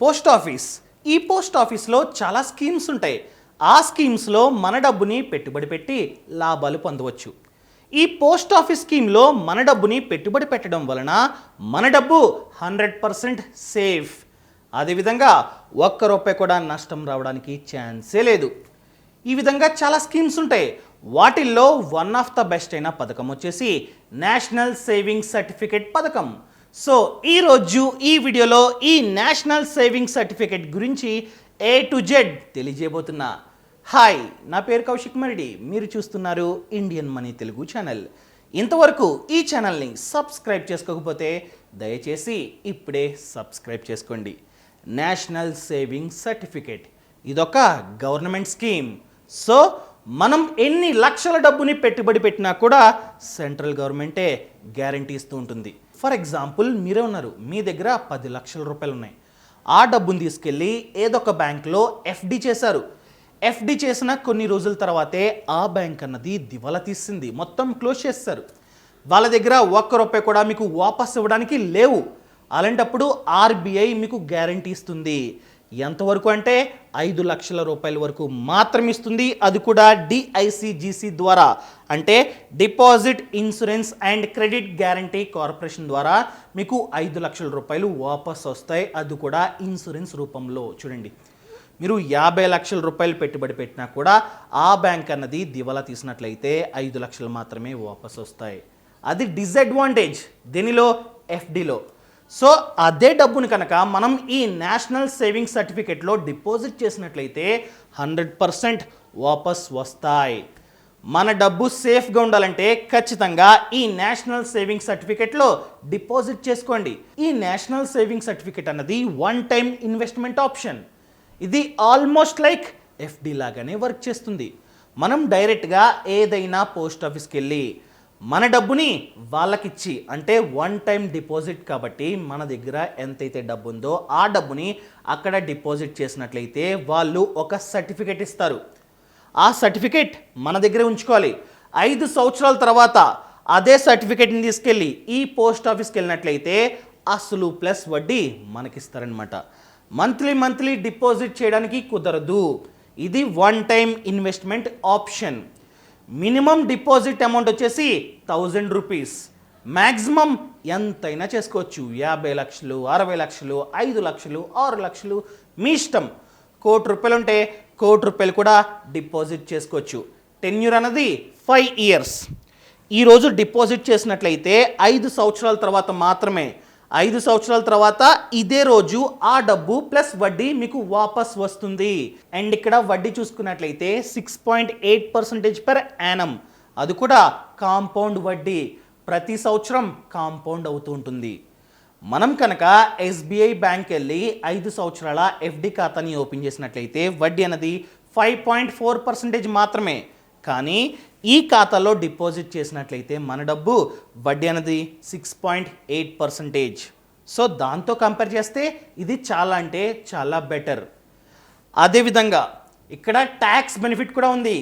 Post office. ఈ post ఆఫీస్లో చాలా స్కీమ్స్ ఉంటాయి. ఆ స్కీమ్స్లో మన డబ్బుని పెట్టుబడి పెట్టి లాభాలు పొందవచ్చు. ఈ పోస్ట్ ఆఫీస్ స్కీమ్లో మన డబ్బుని పెట్టుబడి పెట్టడం వలన మన డబ్బు 100% సేఫ్. అదేవిధంగా ఒక్క రూపాయి కూడా నష్టం రావడానికి ఛాన్సే లేదు. ఈ విధంగా చాలా స్కీమ్స్ ఉంటాయి. వాటిల్లో వన్ ఆఫ్ ద బెస్ట్ అయిన పథకం వచ్చేసి నేషనల్ సేవింగ్ సర్టిఫికేట్ పథకం. సో ఈరోజు ఈ వీడియోలో ఈ నేషనల్ సేవింగ్ సర్టిఫికేట్ గురించి A to Z తెలియజేయబోతున్నా. హాయ్, నా పేరు కౌశిక్ మరిడి. మీరు చూస్తున్నారు ఇండియన్ మనీ తెలుగు ఛానల్. ఇంతవరకు ఈ ఛానల్ని సబ్స్క్రైబ్ చేసుకోకపోతే దయచేసి ఇప్పుడే సబ్స్క్రైబ్ చేసుకోండి. నేషనల్ సేవింగ్ సర్టిఫికేట్ ఇదొక గవర్నమెంట్ స్కీమ్. సో మనం ఎన్ని లక్షల డబ్బుని పెట్టుబడి పెట్టినా కూడా సెంట్రల్ గవర్నమెంటే గ్యారంటీ ఇస్తూ ఉంటుంది. ఫర్ ఎగ్జాంపుల్, మీరే ఉన్నారు, మీ దగ్గర 10 లక్షల రూపాయలు ఉన్నాయి. ఆ డబ్బుని తీసుకెళ్ళి ఏదో ఒక బ్యాంక్లో ఎఫ్డి చేశారు. ఎఫ్డి చేసిన కొన్ని రోజుల తర్వాతే ఆ బ్యాంక్ అన్నది దివాలా తీసింది, మొత్తం క్లోజ్ చేస్తారు. వాళ్ళ దగ్గర ఒక్క రూపాయి కూడా మీకు వాపస్ ఇవ్వడానికి లేవు. అలాంటప్పుడు ఆర్బీఐ మీకు గ్యారంటీ ఇస్తుంది. ఎంతవరకు అంటే 5 లక్షల రూపాయల వరకు మాత్రం ఇస్తుంది. అది కూడా డిఐసిజిసి ద్వారా, అంటే deposit insurance and credit guarantee corporation ద్వారా మీకు 5 లక్షల రూపాయలు వాపస్ వస్తాయి. అది కూడా ఇన్సూరెన్స్ రూపంలో. చూడండి, మీరు 50 లక్షల రూపాయలు పెట్టుబడి పెట్టినా కూడా ఆ బ్యాంక్ అన్నది దివాలా తీసినట్లయితే 5 లక్షలు మాత్రమే వాపస్ వస్తాయి. అది డిసడ్వాంటేజ్ దీనిలో, ఎఫ్డిలో. సో అదే డబ్బుని కనుక మనం ఈ నేషనల్ సేవింగ్ సర్టిఫికేట్లో డిపాజిట్ చేసినట్లయితే 100% వాపస్ వస్తాయి. మన డబ్బు సేఫ్గా ఉండాలంటే ఖచ్చితంగా ఈ నేషనల్ సేవింగ్ సర్టిఫికేట్లో డిపాజిట్ చేసుకోండి. ఈ నేషనల్ సేవింగ్ సర్టిఫికేట్ అన్నది వన్ టైం ఇన్వెస్ట్మెంట్ ఆప్షన్. ఇది ఆల్మోస్ట్ లైక్ ఎఫ్డి లాగానే వర్క్ చేస్తుంది. మనం డైరెక్ట్గా ఏదైనా పోస్ట్ ఆఫీస్కి వెళ్ళి మన డబ్బుని వాళ్ళకిచ్చి, అంటే వన్ టైం డిపాజిట్ కాబట్టి మన దగ్గర ఎంతైతే డబ్బు ఉందో ఆ డబ్బుని అక్కడ డిపాజిట్ చేసినట్లయితే వాళ్ళు ఒక సర్టిఫికేట్ ఇస్తారు. ఆ సర్టిఫికేట్ మన దగ్గరే ఉంచుకోవాలి. 5 సంవత్సరాల తర్వాత అదే సర్టిఫికేట్ని తీసుకెళ్ళి ఈ పోస్ట్ ఆఫీస్కి వెళ్ళినట్లయితే అసలు ప్లస్ వడ్డీ మనకిస్తారనమాట. మంత్లీ డిపాజిట్ చేయడానికి కుదరదు. ఇది one time investment option. Minimum deposit amount వచ్చేసి 1000 రూపీస్. మ్యాక్సిమం ఎంతైనా చేసుకోవచ్చు. 50 లక్షలు, 60 లక్షలు, 5 లక్షలు, 6 లక్షలు, మీ ఇష్టం. ₹1,00,00,000 ఉంటే ₹1,00,00,000 కూడా డిపాజిట్ చేసుకోవచ్చు. టెన్యూర్ అన్నది 5 ఇయర్స్. ఈరోజు డిపాజిట్ చేసినట్లయితే 5 సంవత్సరాల తర్వాత మాత్రమే, 5 సంవత్సరాల తర్వాత ఇదే రోజు ఆ డబ్బు ప్లస్ వడ్డీ మీకు వాపస్ వస్తుంది. అండ్ ఇక్కడ వడ్డీ చూసుకున్నట్లయితే 6.8% per annum. అది కూడా కాంపౌండ్ వడ్డీ, ప్రతి సంవత్సరం కాంపౌండ్ అవుతూ ఉంటుంది. మనం కనుక ఎస్బీఐ బ్యాంక్ వెళ్ళి 5 సంవత్సరాల ఎఫ్డి ఖాతాని ఓపెన్ చేసినట్లయితే వడ్డీ అనేది 5.4% మాత్రమే. కానీ ఈ ఖాతాలో డిపాజిట్ చేసినట్లయితే మన డబ్బు వడ్డీ అనేది 6.8%. సో దాంతో కంపేర్ చేస్తే ఇది చాలా అంటే చాలా బెటర్. అదేవిధంగా ఇక్కడ ట్యాక్స్ బెనిఫిట్ కూడా ఉంది.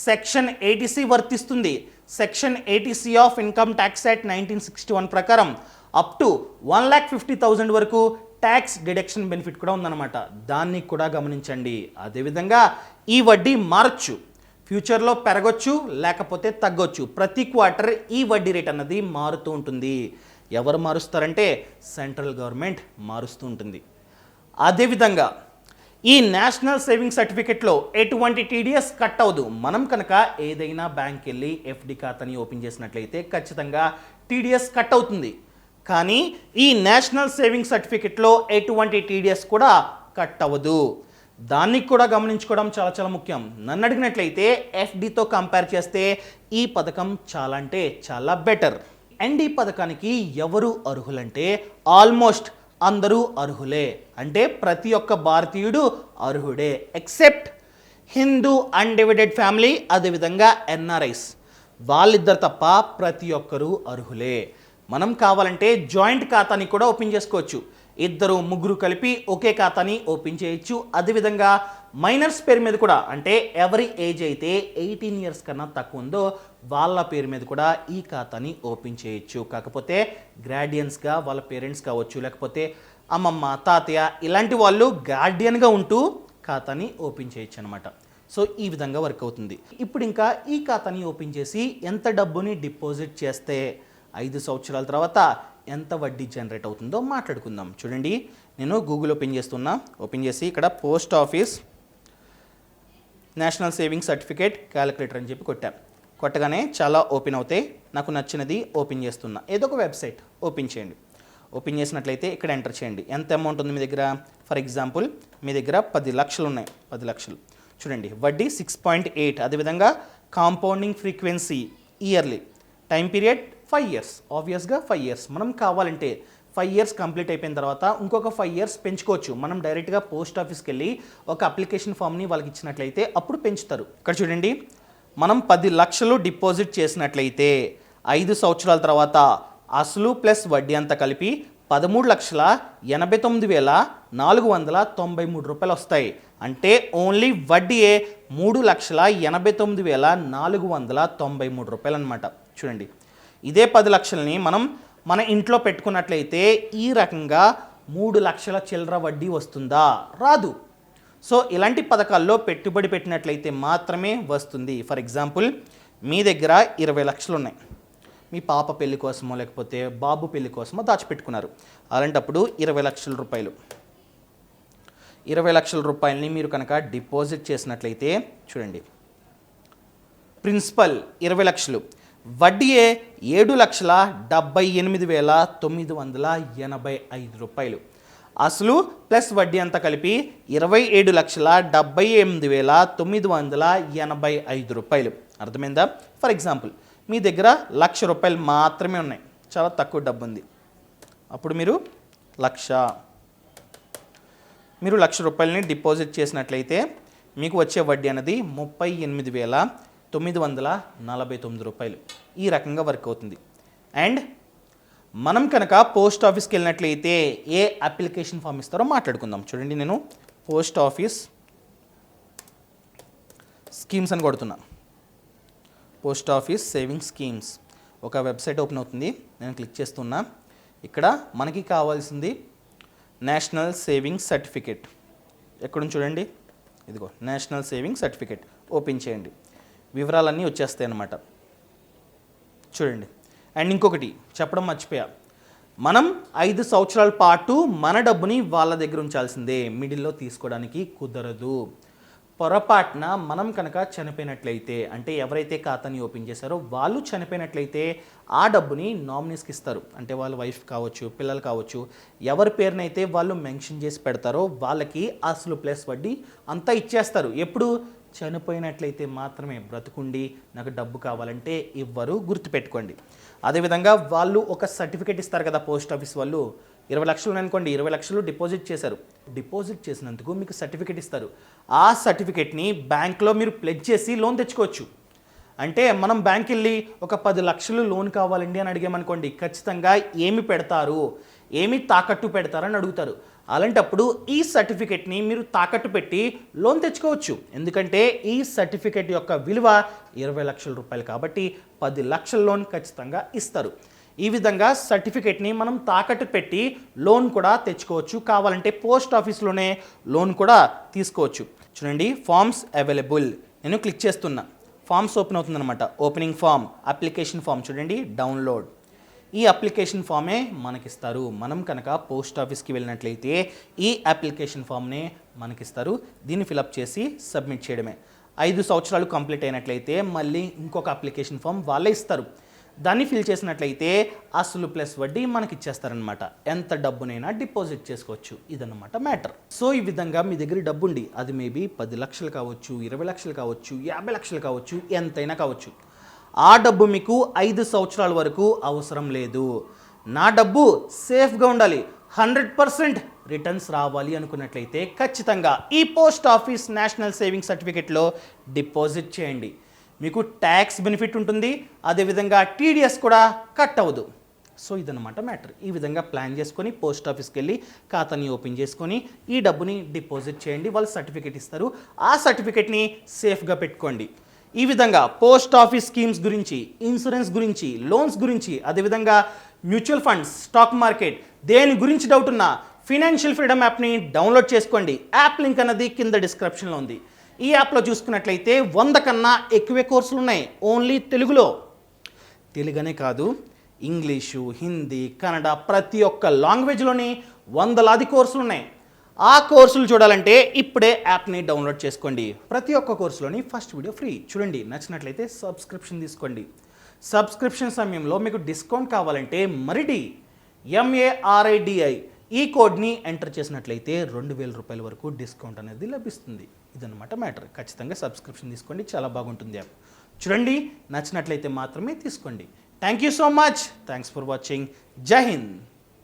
సెక్షన్ 80C వర్తిస్తుంది. Section 80C of income tax act 1961 ప్రకారం అప్ టు 1,50,000 వరకు ట్యాక్స్ డిడక్షన్ బెనిఫిట్ కూడా ఉందన్నమాట. దాన్ని కూడా గమనించండి. అదేవిధంగా ఈ వడ్డీ మారచ్చు, ఫ్యూచర్లో పెరగొచ్చు, లేకపోతే తగ్గొచ్చు. ప్రతి క్వార్టర్ ఈ వడ్డీ రేట్ అన్నది మారుతూ ఉంటుంది. ఎవరు మారుస్తారంటే సెంట్రల్ గవర్నమెంట్ మారుస్తూ ఉంటుంది. అదేవిధంగా ఈ నేషనల్ సేవింగ్ సర్టిఫికేట్లో ఎటువంటి టీడీఎస్ కట్ అవ్వదు. మనం కనుక ఏదైనా బ్యాంక్ వెళ్ళి ఎఫ్డి ఖాతాని ఓపెన్ చేసినట్లయితే ఖచ్చితంగా టీడీఎస్ కట్ అవుతుంది. కానీ ఈ నేషనల్ సేవింగ్ సర్టిఫికేట్లో ఎటువంటి టీడీఎస్ కూడా కట్ అవ్వదు. దాన్ని కూడా గమనించుకోవడం చాలా చాలా ముఖ్యం. నన్ను అడిగినట్లయితే ఎఫ్డితో కంపేర్ చేస్తే ఈ పథకం చాలా అంటే చాలా బెటర్. అండ్ ఈ పథకానికి ఎవరు అర్హులంటే ఆల్మోస్ట్ అందరూ అర్హులే. అంటే ప్రతి ఒక్క భారతీయుడు అర్హుడే, ఎక్సెప్ట్ హిందూ అన్డివైడెడ్ ఫ్యామిలీ, అదేవిధంగా ఎన్ఆర్ఐస్. వాళ్ళిద్దరు తప్ప ప్రతి ఒక్కరూ అర్హులే. మనం కావాలంటే జాయింట్ ఖాతాని కూడా ఓపెన్ చేసుకోవచ్చు. 2-3 కలిపి ఒకే ఖాతాని ఓపెన్ చేయొచ్చు. అదేవిధంగా మైనర్స్ పేరు మీద కూడా, అంటే ఎవరి ఏజ్ అయితే 18 ఇయర్స్ కన్నా తక్కువ ఉందో వాళ్ళ పేరు మీద కూడా ఈ ఖాతాని ఓపెన్ చేయొచ్చు. కాకపోతే గ్రాడ్యుయేట్స్గా వాళ్ళ పేరెంట్స్ కావచ్చు, లేకపోతే అమ్మమ్మ, తాతయ్య ఇలాంటి వాళ్ళు గార్డియన్గా ఉంటూ ఖాతాని ఓపెన్ చేయొచ్చు అనమాట. సో ఈ విధంగా వర్క్ అవుతుంది. ఇప్పుడు ఇంకా ఈ ఖాతాని ఓపెన్ చేసి ఎంత డబ్బుని డిపాజిట్ చేస్తే 5 సంవత్సరాల తర్వాత ఎంత వడ్డీ జనరేట్ అవుతుందో మాట్లాడుకుందాం. చూడండి, నేను గూగుల్ ఓపెన్ చేస్తున్నా. ఓపెన్ చేసి ఇక్కడ post office national saving certificate calculator అని చెప్పి కొట్టగానే చాలా ఓపెన్ అవుతాయి. నాకు నచ్చినది ఓపెన్ చేస్తున్నా. ఏదో ఒక వెబ్సైట్ ఓపెన్ చేయండి. ఓపెన్ చేసినట్లయితే ఇక్కడ ఎంటర్ చేయండి. ఎంత అమౌంట్ ఉంది మీ దగ్గర? ఫర్ ఎగ్జాంపుల్ మీ దగ్గర 10 లక్షలు ఉన్నాయి. 10 లక్షలు చూడండి, వడ్డీ 6.8. అదేవిధంగా compounding frequency yearly, time period 5 years. ఆబ్వియస్గా 5 years. మనం కావాలంటే 5 years కంప్లీట్ అయిపోయిన తర్వాత ఇంకొక 5 years పెంచుకోవచ్చు. మనం డైరెక్ట్గా పోస్ట్ ఆఫీస్కి వెళ్ళి ఒక అప్లికేషన్ ఫామ్ని వాళ్ళకి ఇచ్చినట్లయితే అప్పుడు పెంచుతారు. ఇక్కడ చూడండి, మనం 10 లక్షలు డిపాజిట్ చేసినట్లయితే 5 సంవత్సరాల తర్వాత అసలు ప్లస్ వడ్డీ అంతా కలిపి 13,89,493 రూపాయలు వస్తాయి. అంటే ఓన్లీ వడ్డీయే 3,89,493 రూపాయలు అనమాట. చూడండి, ఇదే 10 లక్షలని మనం మన ఇంట్లో పెట్టుకున్నట్లయితే ఈ రకంగా 3 లక్షల చిల్లర వడ్డీ వస్తుందా? రాదు. సో ఇలాంటి పథకాల్లో పెట్టుబడి పెట్టినట్లయితే మాత్రమే వస్తుంది. ఫర్ ఎగ్జాంపుల్ మీ దగ్గర 20 లక్షలు ఉన్నాయి. మీ పాప పెళ్లి కోసమో లేకపోతే బాబు పెళ్లి కోసమో దాచిపెట్టుకున్నారు. అలాంటప్పుడు 20 లక్షల రూపాయలు 20 లక్షల రూపాయలని మీరు కనుక డిపాజిట్ చేసినట్లయితే చూడండి, ప్రిన్సిపల్ 20 లక్షలు, వడ్డీయే 7,78,985 రూపాయలు. అసలు ప్లస్ వడ్డీ అంతా కలిపి 27,78,985 రూపాయలు. అర్థమైందా? ఫర్ ఎగ్జాంపుల్ మీ దగ్గర 1,00,000 రూపాయలు మాత్రమే ఉన్నాయి. చాలా తక్కువ డబ్బు ఉంది. అప్పుడు మీరు 1,00,000 రూపాయలని డిపాజిట్ చేసినట్లయితే మీకు వచ్చే వడ్డీ అనేది 38,949 రూపాయలు. ఈ రకంగా వర్క్ అవుతుంది. అండ్ మనం కనుక పోస్ట్ ఆఫీస్కి వెళ్ళినట్లయితే ఏ అప్లికేషన్ ఫామ్ ఇస్తారో మాట్లాడుకుందాం. చూడండి, నేను పోస్ట్ ఆఫీస్ స్కీమ్స్ అని కొడుతున్నా. పోస్ట్ ఆఫీస్ సేవింగ్ స్కీమ్స్ ఒక వెబ్సైట్ ఓపెన్ అవుతుంది. నేను క్లిక్ చేస్తున్నా. ఇక్కడ మనకి కావాల్సింది నేషనల్ సేవింగ్ సర్టిఫికేట్. ఎక్కడుంది చూడండి, ఇదిగో నేషనల్ సేవింగ్ సర్టిఫికేట్. ఓపెన్ చేయండి, వివరాలన్నీ వచ్చేస్తాయి అన్నమాట. చూడండి, అండ్ ఇంకొకటి చెప్పడం మర్చిపోయా, మనం 5 సంవత్సరాల పాటు మన డబ్బుని వాళ్ళ దగ్గర ఉంచాల్సిందే. మిడిల్లో తీసుకోవడానికి కుదరదు. పొరపాటున మనం కనుక చనిపోయినట్లయితే, అంటే ఎవరైతే ఖాతాని ఓపెన్ చేశారో వాళ్ళు చనిపోయినట్లయితే ఆ డబ్బుని నామినీస్కి ఇస్తారు. అంటే వాళ్ళ వైఫ్ కావచ్చు, పిల్లలు కావచ్చు, ఎవరి పేరునైతే వాళ్ళు మెన్షన్ చేసి పెడతారో వాళ్ళకి అసలు ప్లస్ వడ్డీ అంతా ఇచ్చేస్తారు. ఎప్పుడు? చనిపోయినట్లయితే మాత్రమే. బ్రతుకుండి నాకు డబ్బు కావాలంటే ఇవ్వరు, గుర్తుపెట్టుకోండి. అదేవిధంగా వాళ్ళు ఒక సర్టిఫికేట్ ఇస్తారు కదా పోస్ట్ ఆఫీస్ వాళ్ళు. 20 లక్షలు అనుకోండి, 20 లక్షలు డిపాజిట్ చేశారు. డిపాజిట్ చేసినందుకు మీకు సర్టిఫికేట్ ఇస్తారు. ఆ సర్టిఫికేట్ని బ్యాంక్లో మీరు ప్లెడ్జ్ చేసి లోన్ తెచ్చుకోవచ్చు. అంటే మనం బ్యాంక్ వెళ్ళి ఒక 10 లక్షలు లోన్ కావాలండి అని అడిగామనుకోండి, ఖచ్చితంగా ఏమి పెడతారు, ఏమి తాకట్టు పెడతారని అడుగుతారు. అలాంటప్పుడు ఈ సర్టిఫికేట్ని మీరు తాకట్టు పెట్టి లోన్ తెచ్చుకోవచ్చు. ఎందుకంటే ఈ సర్టిఫికేట్ యొక్క విలువ 20 లక్షల రూపాయలు కాబట్టి 10 లక్షల లోన్ ఖచ్చితంగా ఇస్తారు. ఈ విధంగా సర్టిఫికేట్ని మనం తాకట్టు పెట్టి లోన్ కూడా తెచ్చుకోవచ్చు. కావాలంటే పోస్ట్ ఆఫీస్లోనే లోన్ కూడా తీసుకోవచ్చు. చూడండి, ఫామ్స్ అవైలబుల్. నేను క్లిక్ చేస్తున్నా. ఫామ్స్ ఓపెన్ అవుతుందన్నమాట. ఓపెనింగ్ ఫామ్, అప్లికేషన్ ఫామ్ చూడండి, డౌన్లోడ్. ఈ అప్లికేషన్ ఫామే మనకిస్తారు. మనం కనుక పోస్ట్ ఆఫీస్కి వెళ్ళినట్లయితే ఈ అప్లికేషన్ ఫామ్నే మనకిస్తారు. దీన్ని ఫిలప్ చేసి సబ్మిట్ చేయడమే. 5 సంవత్సరాలు కంప్లీట్ అయినట్లయితే మళ్ళీ ఇంకొక అప్లికేషన్ ఫామ్ వాళ్ళే ఇస్తారు. దాన్ని ఫిల్ చేసినట్లయితే అసలు ప్లస్ వడ్డీ మనకి ఇచ్చేస్తారనమాట. ఎంత డబ్బునైనా డిపాజిట్ చేసుకోవచ్చు. ఇదన్నమాట మ్యాటర్. సో ఈ విధంగా మీ దగ్గర డబ్బు ఉండి, అది మేబీ 10 లక్షలు కావచ్చు, 20 లక్షలు కావచ్చు, 50 లక్షలు కావచ్చు, ఎంతైనా కావచ్చు, ఆ డబ్బు మీకు 5 సంవత్సరాల వరకు అవసరం లేదు. నా డబ్బు సేఫ్గా ఉండాలి, 100% రిటర్న్స్ రావాలి అనుకున్నట్లయితే ఖచ్చితంగా ఈ పోస్ట్ ఆఫీస్ నేషనల్ సేవింగ్ సర్టిఫికేట్లో డిపాజిట్ చేయండి. మీకు ట్యాక్స్ బెనిఫిట్ ఉంటుంది, అదేవిధంగా టీడీఎస్ కూడా కట్ అవ్వదు. సో ఇదన్నమాట మ్యాటర్. ఈ విధంగా ప్లాన్ చేసుకొని పోస్ట్ ఆఫీస్కి వెళ్ళి ఖాతాని ఓపెన్ చేసుకొని ఈ డబ్బుని డిపాజిట్ చేయండి. వాళ్ళు సర్టిఫికేట్ ఇస్తారు. ఆ సర్టిఫికేట్ని సేఫ్గా పెట్టుకోండి. ఈ విధంగా పోస్ట్ ఆఫీస్ స్కీమ్స్ గురించి, ఇన్సూరెన్స్ గురించి, లోన్స్ గురించి, అదేవిధంగా మ్యూచువల్ ఫండ్స్, స్టాక్ మార్కెట్, దేని గురించి డౌట్ ఉన్నా ఫినాన్షియల్ ఫ్రీడమ్ యాప్ని డౌన్లోడ్ చేసుకోండి. యాప్ లింక్ అన్నది కింద డిస్క్రిప్షన్లో ఉంది. ఈ యాప్లో చూసుకున్నట్లయితే 100 కన్నా ఎక్కువే కోర్సులు ఉన్నాయి ఓన్లీ తెలుగులో. తెలుగనే కాదు, ఇంగ్లీషు, హిందీ, కన్నడ ప్రతి ఒక్క లాంగ్వేజ్లోని వందలాది కోర్సులు ఉన్నాయి. ఆ కోర్సులు చూడాలంటే ఇప్పుడే యాప్ని డౌన్లోడ్ చేసుకోండి. ప్రతి ఒక్క కోర్సులోని ఫస్ట్ వీడియో ఫ్రీ. చూడండి, నచ్చినట్లయితే సబ్స్క్రిప్షన్ తీసుకోండి. సబ్స్క్రిప్షన్ సమయంలో మీకు డిస్కౌంట్ కావాలంటే మరిడి MARIDI ఈ కోడ్ని ఎంటర్ చేసినట్లయితే 2000 రూపాయల వరకు డిస్కౌంట్ అనేది లభిస్తుంది. ఇదన్నమాట మ్యాటర్. ఖచ్చితంగా సబ్స్క్రిప్షన్ తీసుకోండి, చాలా బాగుంటుంది యాప్. చూడండి, నచ్చినట్లయితే మాత్రమే తీసుకోండి. Thank you so much. Thanks for watching. జై హింద్.